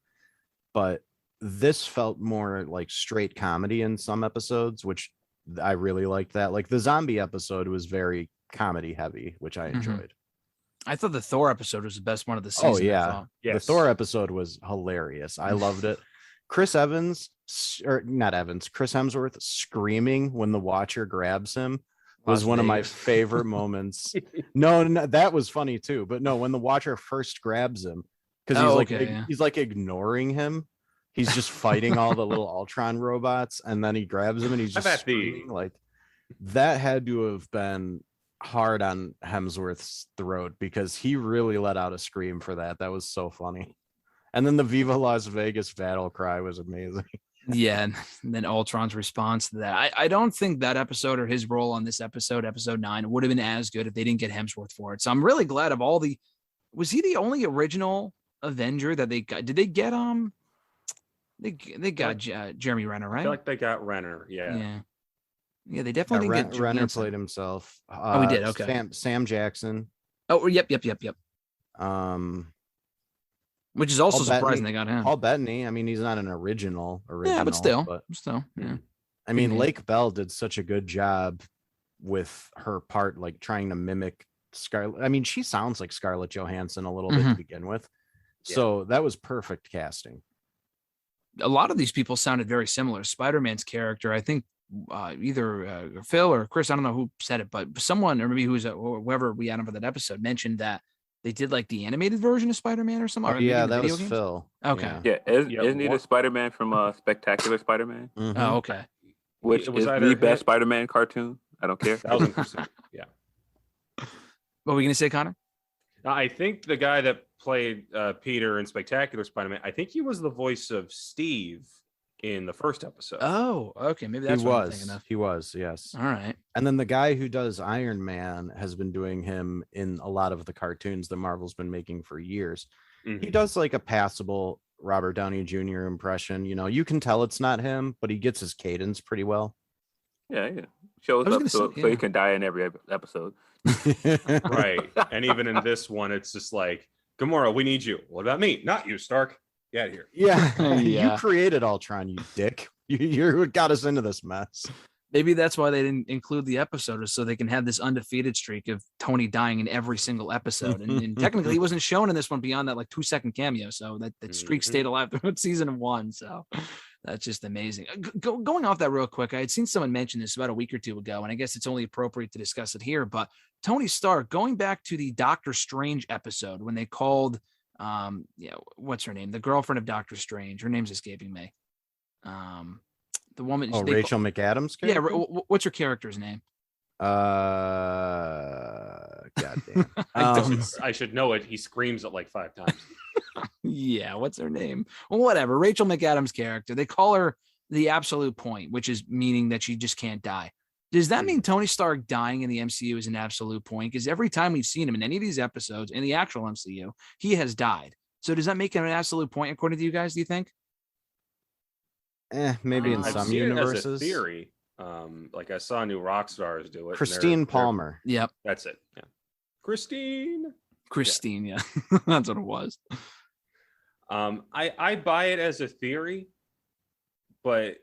but this felt more like straight comedy in some episodes, which I really liked that. Like, the zombie episode was very comedy heavy, which I enjoyed. I thought the Thor episode was the best one of the season. Oh yeah, yes. The Thor episode was hilarious. I loved it. Chris Hemsworth screaming when the Watcher grabs him was one of my favorite moments. No, that was funny too. But no, when the Watcher first grabs him, because he's like ignoring him. He's just fighting all the little Ultron robots, and then he grabs him and he's just screaming. Like, that had to have been hard on Hemsworth's throat, because he really let out a scream for that. That was so funny. And then the Viva Las Vegas battle cry was amazing. Yeah, and then Ultron's response to that. I don't think that episode or his role on this episode, episode 9, would have been as good if they didn't get Hemsworth for it. So I'm really glad of all the. Was he the only original Avenger that they got? Did they get They got Jeremy Renner, right? I feel like they got Renner. Yeah. They definitely didn't get Renner played himself. Oh, he did. Okay. Sam Jackson. Oh, yep. Which is also surprising they got him. Paul Bettany. I mean, he's not an original. Yeah, but still. Yeah. I mean, Lake Bell did such a good job with her part, like trying to mimic Scarlett. I mean, she sounds like Scarlett Johansson a little bit to begin with. So that was perfect casting. A lot of these people sounded very similar. Spider-Man's character, I think either Phil or Chris, I don't know who said it, but someone, or maybe whoever we had on for that episode, mentioned that they did like the animated version of Spider-Man or something. Oh, yeah, that was games? Phil. Okay. Yeah, isn't he the Spider-Man from Spectacular Spider-Man? Oh, okay. Which is the best Spider-Man cartoon. I don't care. 1,000%. Yeah. What were we going to say, Connor? I think the guy that played Peter in Spectacular Spider-Man, I think he was the voice of Steve in the first episode. Oh, okay. Maybe that's what I'm thinking of. He was, yes. All right. And then the guy who does Iron Man has been doing him in a lot of the cartoons that Marvel's been making for years. He does like a passable Robert Downey Jr. impression. You know, you can tell it's not him, but he gets his cadence pretty well. Yeah. Shows up so he can die in every episode. Right. And even in this one, it's just like, Gamora, we need you. What about me? Not you, Stark. Get out of here. Yeah. You created Ultron, you dick. You got us into this mess. Maybe that's why they didn't include the episode, is so they can have this undefeated streak of Tony dying in every single episode. And technically, he wasn't shown in this one beyond that like 2-second cameo. So that streak stayed alive throughout season 1. So that's just amazing. Going off that real quick, I had seen someone mention this about a week or two ago, and I guess it's only appropriate to discuss it here. But Tony Stark, going back to the Doctor Strange episode when they called, what's her name? The girlfriend of Doctor Strange. Her name's escaping me. The woman. Rachel McAdams. Character? Yeah. What's her character's name? Goddamn. I should know it. He screams it like 5 times. Yeah, what's her name? Well, whatever. Rachel McAdams' character, they call her the absolute point, which is meaning that she just can't die. Does that mean Tony Stark dying in the MCU is an absolute point? Because every time we've seen him in any of these episodes in the actual MCU, he has died. So does that make him an absolute point according to you guys, do you think? Maybe in I've some seen universes. it as a theory. Like I saw New Rockstars do it. and Christine they're- Palmer. Yep. That's it. Yeah. Christine. Christine, yeah. That's what it was. I buy it as a theory, but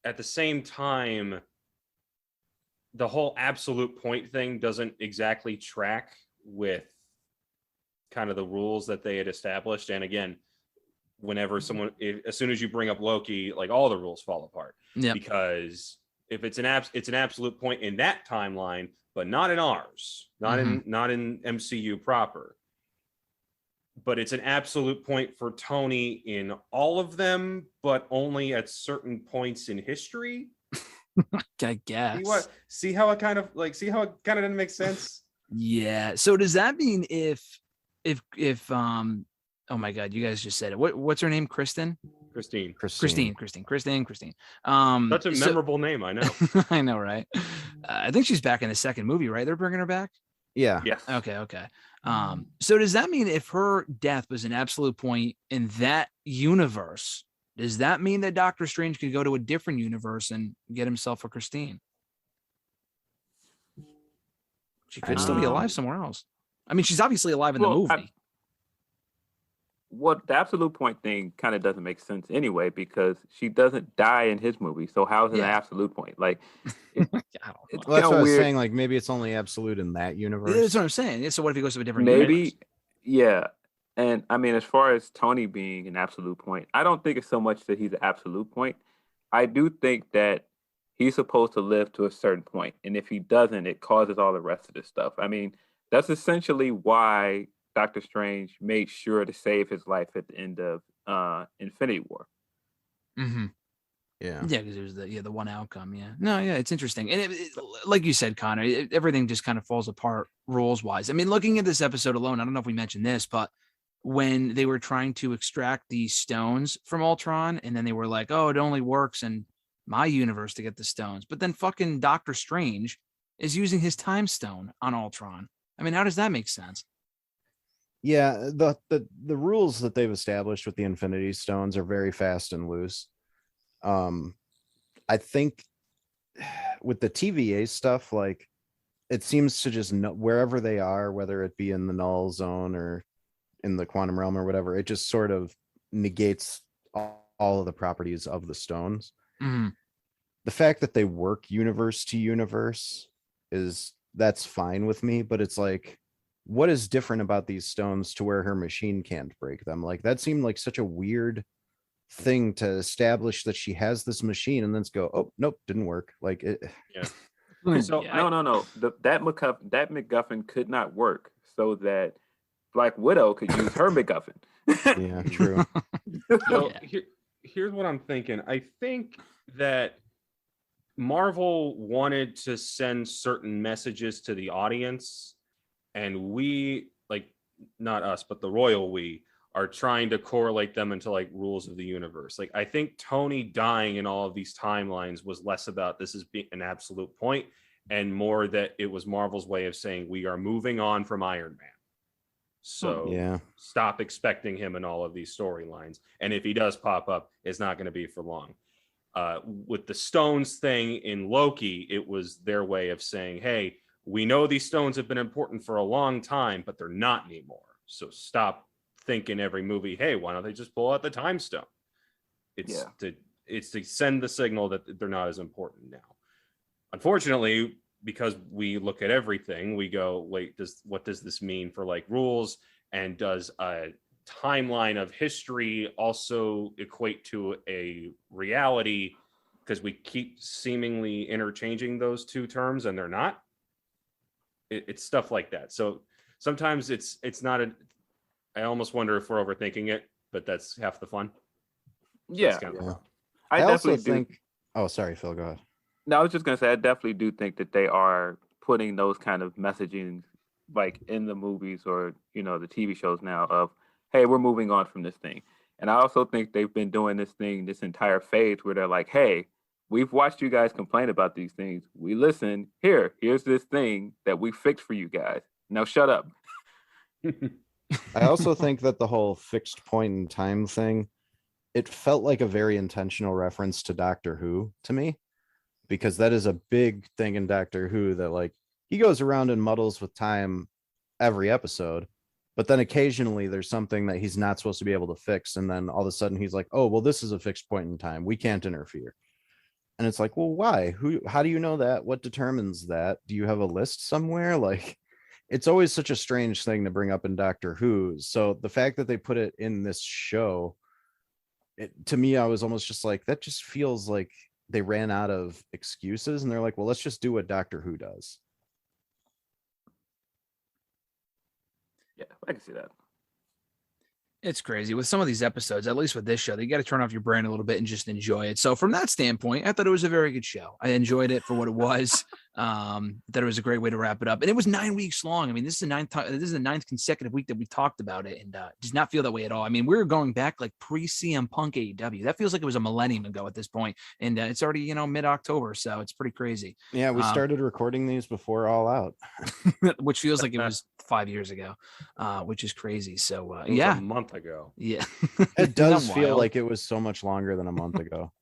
at the same time, the whole absolute point thing doesn't exactly track with kind of the rules that they had established. And again, whenever as soon as you bring up Loki, like all the rules fall apart. Yeah. Because if it's an absolute point in that timeline, but not in ours, not in MCU proper. But it's an absolute point for Tony in all of them, but only at certain points in history. I guess. See how it kind of didn't make sense? Yeah. So does that mean if oh my God, you guys just said it. What's her name? Christine. Christine. Such a memorable name, I know. I know, right? I think she's back in the second movie, right? They're bringing her back. Yeah. Yes. Okay. So does that mean if her death was an absolute point in that universe, does that mean that Doctor Strange could go to a different universe and get himself a Christine? She could still be alive somewhere else. I mean, she's obviously alive in the movie. The absolute point thing kind of doesn't make sense anyway, because she doesn't die in his movie. So how's it an absolute point? Like, it's that's what I was saying. Like, maybe it's only absolute in that universe. That's what I'm saying. So what if he goes to a different universe? Yeah. And I mean, as far as Tony being an absolute point, I don't think it's so much that he's an absolute point. I do think that he's supposed to live to a certain point. And if he doesn't, it causes all the rest of this stuff. I mean, that's essentially why Doctor Strange made sure to save his life at the end of Infinity War. Mm-hmm. Yeah, because it was the one outcome. Yeah, no, yeah, it's interesting, and like you said, Connor, everything just kind of falls apart rules wise. I mean, looking at this episode alone, I don't know if we mentioned this, but when they were trying to extract the stones from Ultron, and then they were like, "Oh, it only works in my universe to get the stones," but then fucking Doctor Strange is using his time stone on Ultron. I mean, how does that make sense? Yeah, the rules that they've established with the Infinity Stones are very fast and loose. I think with the TVA stuff, like, it seems to just know wherever they are, whether it be in the null zone or in the quantum realm or whatever, it just sort of negates all of the properties of the stones. Mm-hmm. The fact that they work universe to universe that's fine with me, but it's like, what is different about these stones to where her machine can't break them? Like, that seemed like such a weird thing to establish that she has this machine and then go, oh nope, didn't work. Like it. Yeah. So no. That MacGuffin could not work so that Black Widow could use her MacGuffin. Yeah, true. So here's what I'm thinking. I think that Marvel wanted to send certain messages to the audience, and we, like, not us, but the royal we, are trying to correlate them into like rules of the universe. Like, I think Tony dying in all of these timelines was less about this as being an absolute point and more that it was Marvel's way of saying we are moving on from Iron Man. So stop expecting him in all of these storylines. And if he does pop up, it's not going to be for long. With the stones thing in Loki, it was their way of saying, hey, we know these stones have been important for a long time, but they're not anymore. So stop thinking every movie, hey, why don't they just pull out the time stone? It's to send the signal that they're not as important now. Unfortunately, because we look at everything, we go, wait, what does this mean for like rules? And does a timeline of history also equate to a reality? Because we keep seemingly interchanging those two terms and they're not. It's stuff like that. So sometimes it's not I almost wonder if we're overthinking it, but that's half the fun. Yeah. I also think. Oh, sorry, Phil. Go ahead. No, I was just gonna say I definitely do think that they are putting those kind of messaging like in the movies or the TV shows now of, hey, we're moving on from this thing. And I also think they've been doing this thing this entire phase where they're like, hey, we've watched you guys complain about these things. We listen. Here's this thing that we fixed for you guys. Now shut up. I also think that the whole fixed point in time thing, it felt like a very intentional reference to Doctor Who to me, because that is a big thing in Doctor Who, that like he goes around and muddles with time every episode, but then occasionally there's something that he's not supposed to be able to fix, and then all of a sudden he's like, oh well, this is a fixed point in time, we can't interfere. And it's like, well, why? How do you know that? What determines that? Do you have a list somewhere? Like, it's always such a strange thing to bring up in Doctor Who. So the fact that they put it in this show, to me, I was almost just like, that just feels like they ran out of excuses, and they're like, well, let's just do what Doctor Who does. Yeah, I can see that. It's crazy with some of these episodes, at least with this show, you got to turn off your brain a little bit and just enjoy it. So from that standpoint, I thought it was a very good show. I enjoyed it for what it was. That it was a great way to wrap it up. And it was 9 weeks long. I mean, this is the ninth consecutive week that we talked about it, and does not feel that way at all. I mean, we were going back like pre-CM Punk AEW. That feels like it was a millennium ago at this point. And it's already, mid-October. So it's pretty crazy. Yeah, we started recording these before All Out. Which feels like it was 5 years ago, which is crazy. So It was a month ago. Yeah. It does feel like it was so much longer than a month ago.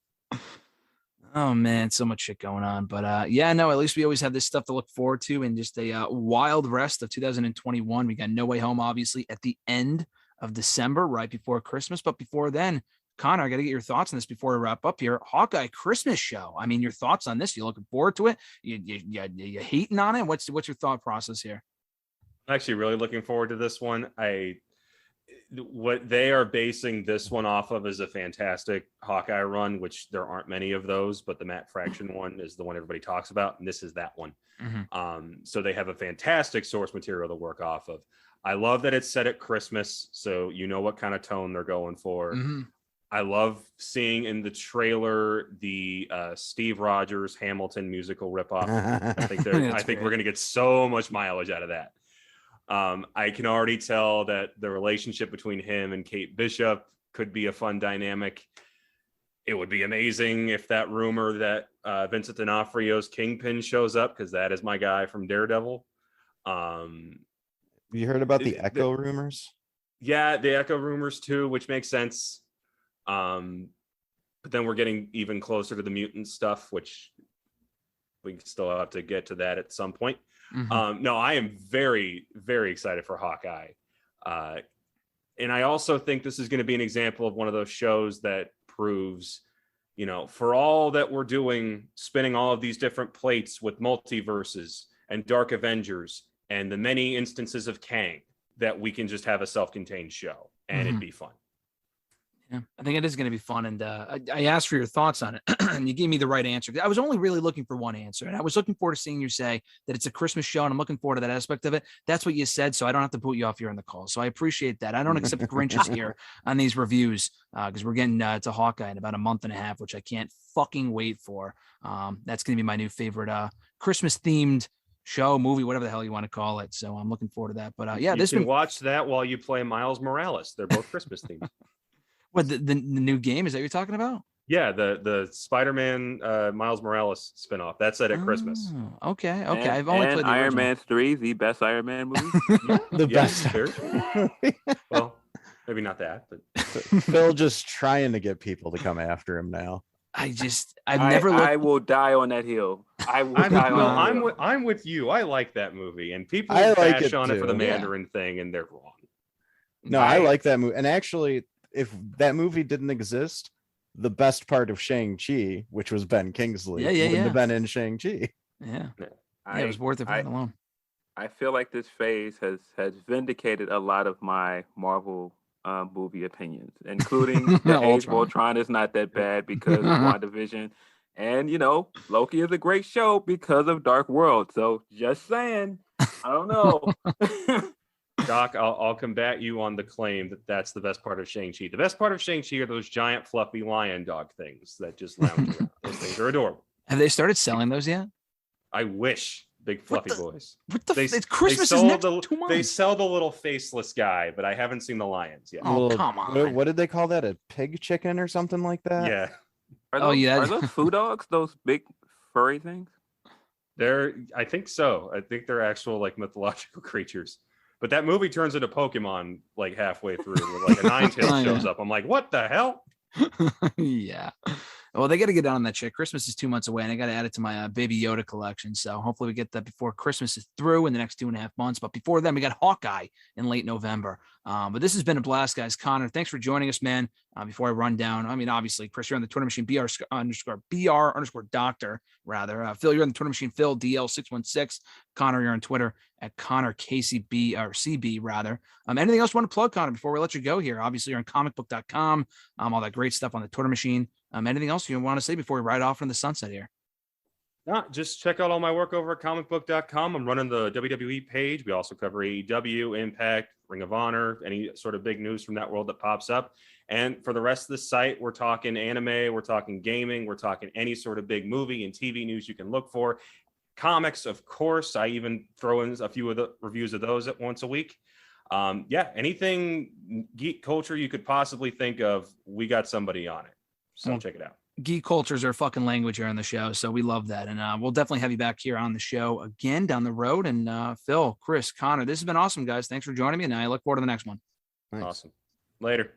Oh man, so much shit going on. But at least we always have this stuff to look forward to, and just a wild rest of 2021. We got No Way Home, obviously, at the end of December, right before Christmas. But before then, Connor, I got to get your thoughts on this before we wrap up here. Hawkeye Christmas show. I mean, your thoughts on this? You looking forward to it? You hating on it? What's your thought process here? I'm actually really looking forward to this one. What they are basing this one off of is a fantastic Hawkeye run, which there aren't many of those, but the Matt Fraction one is the one everybody talks about, and this is that one. Mm-hmm. So they have a fantastic source material to work off of. I love that it's set at Christmas, so you know what kind of tone they're going for. Mm-hmm. I love seeing in the trailer the Steve Rogers Hamilton musical ripoff. I think we're going to get so much mileage out of that. I can already tell that the relationship between him and Kate Bishop could be a fun dynamic. It would be amazing if that rumor that Vincent D'Onofrio's Kingpin shows up, because that is my guy from Daredevil. You heard about the Echo rumors? Yeah, the Echo rumors too, which makes sense. But then we're getting even closer to the mutant stuff, which we still have to get to that at some point. Mm-hmm. No, I am very, very excited for Hawkeye. And I also think this is going to be an example of one of those shows that proves, for all that we're doing, spinning all of these different plates with multiverses and Dark Avengers and the many instances of Kang, that we can just have a self-contained show and it'd be fun. Yeah, I think it is going to be fun. And I asked for your thoughts on it, and you gave me the right answer. I was only really looking for one answer, and I was looking forward to seeing you say that it's a Christmas show, and I'm looking forward to that aspect of it. That's what you said, so I don't have to boot you off here on the call. So I appreciate that. I don't accept Grinches here on these reviews, because we're getting to Hawkeye in about a month and a half, which I can't fucking wait for. That's going to be my new favorite Christmas-themed show, movie, whatever the hell you want to call it. So I'm looking forward to that. But you can watch that while you play Miles Morales. They're both Christmas themed. What, the new game? Is that what you're talking about? Yeah, the Spider-Man Miles Morales spinoff. That's set at Christmas. Okay. And, I've only played the Iron original. Man 3, the best Iron Man movie. The best. Well, maybe not that, but Phil just trying to get people to come after him now. I've never looked. I will die on that hill. I'm with you. I like that movie, and people bash on it for the Mandarin thing, and they're wrong. No, I like that movie. And actually, if that movie didn't exist, the best part of Shang-Chi, which was Ben Kingsley, wouldn't have been in Shang-Chi. Yeah, it was worth it for that alone. I feel like this phase has vindicated a lot of my Marvel movie opinions, including the Age of Ultron is not that bad because of WandaVision. And, Loki is a great show because of Dark World. So just saying, I don't know. Doc, I'll combat you on the claim that that's the best part of Shang-Chi. The best part of Shang-Chi are those giant fluffy lion dog things that just lounge around. Those things are adorable. Have they started selling those yet? I wish. Big fluffy boys. What the? They, It's Christmas they is sell next the, 2 months. They sell the little faceless guy, but I haven't seen the lions yet. Oh, Little- come on. What did they call that? A pig chicken or something like that? Yeah, Are Oh, those, yeah. Are those foo dogs? Those big furry things? I think so. I think they're actual like mythological creatures. But that movie turns into Pokemon like halfway through, where like a Ninetales Oh, shows yeah. up. I'm like, what the hell? Yeah. Well, they got to get down on that shit. Christmas is 2 months away, and I got to add it to my Baby Yoda collection. So hopefully we get that before Christmas is through in the next 2.5 months. But before then, we got Hawkeye in late November. But this has been a blast, guys. Connor, thanks for joining us, man. Before I run down, I mean, obviously, Chris, you're on the Twitter machine, BR doctor, rather. Phil, you're on the Twitter machine, Phil DL616. Connor, you're on Twitter at Connor KCB or CB, rather. Anything else you want to plug, Connor, before we let you go here? Obviously, you're on comicbook.com, all that great stuff on the Twitter machine. Anything else you want to say before we ride off into the sunset here? Just check out all my work over at comicbook.com. I'm running the WWE page. We also cover AEW, Impact, Ring of Honor, any sort of big news from that world that pops up. And for the rest of the site, we're talking anime, we're talking gaming, we're talking any sort of big movie and TV news you can look for. Comics, of course. I even throw in a few of the reviews of those at once a week. Anything geek culture you could possibly think of, we got somebody on it. So check it out. Geek culture is our fucking language here on the show, so we love that, and we'll definitely have you back here on the show again down the road. And Phil, Chris, Connor, this has been awesome, guys. Thanks for joining me, and I look forward to the next one. Nice. Awesome. Later.